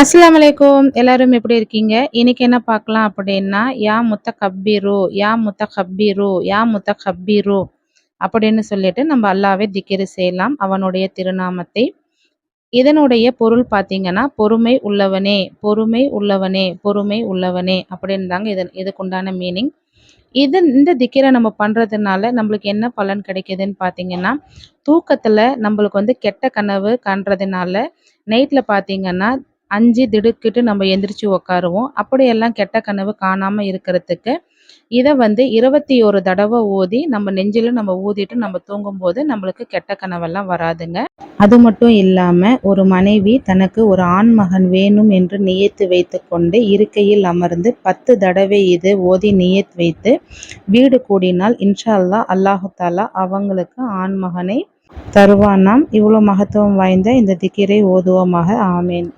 அஸ்ஸலாமு அலைக்கும். எல்லாரும் எப்படி இருக்கீங்க? இன்னைக்கு என்ன பார்க்கலாம் அப்படின்னா, யா முத்தகப்பிரு, யா முத்தகப்பிரு, யா முத்தகப்பிரு அப்படின்னு சொல்லிட்டு நம்ம அல்லாஹ்வை திக்ரு செய்யலாம், அவனுடைய திருநாமத்தை. இதனுடைய பொருள் பார்த்தீங்கன்னா, பொறுமை உள்ளவனே, பொறுமை உள்ளவனே, பொறுமை உள்ளவனே அப்படின்னு தாங்க இதுக்குண்டான மீனிங். இந்த திக்ர நம்ம பண்றதுனால நம்மளுக்கு என்ன பலன் கிடைக்குதுன்னு பார்த்தீங்கன்னா, தூக்கத்துல நம்மளுக்கு கெட்ட கனவு காண்றதுனால, நைட்ல பார்த்தீங்கன்னா, அஞ்சி திடுக்கிட்டு நம்ம எந்திரிச்சு உட்காருவோம். அப்படியெல்லாம் கெட்ட கனவு காணாம இருக்கிறதுக்கு, இத 21 தடவ ஓதி, நம்ம நெஞ்சில நம்ம ஊதிட்டு நம்ம தூங்கும்போது, நம்மளுக்கு கெட்ட கனவெல்லாம் வராதுங்க. அது மட்டும் இல்லாம, ஒரு மனைவி தனக்கு ஒரு ஆண் மகன் வேணும் என்று நியத்து வைத்துக்கொண்டு, இருக்கையில் அமர்ந்து 10 தடவை இது ஓதி நியத் வைத்து, வீடு கூடினால் இன்ஷா அல்லாஹ், அல்லாஹு தஆலா அவங்களுக்கு ஆண் மகனை தருவானாம். இவ்வளோ மகத்துவம் வாய்ந்த இந்த திக்ரை ஓதுவோமாக. ஆமீன்.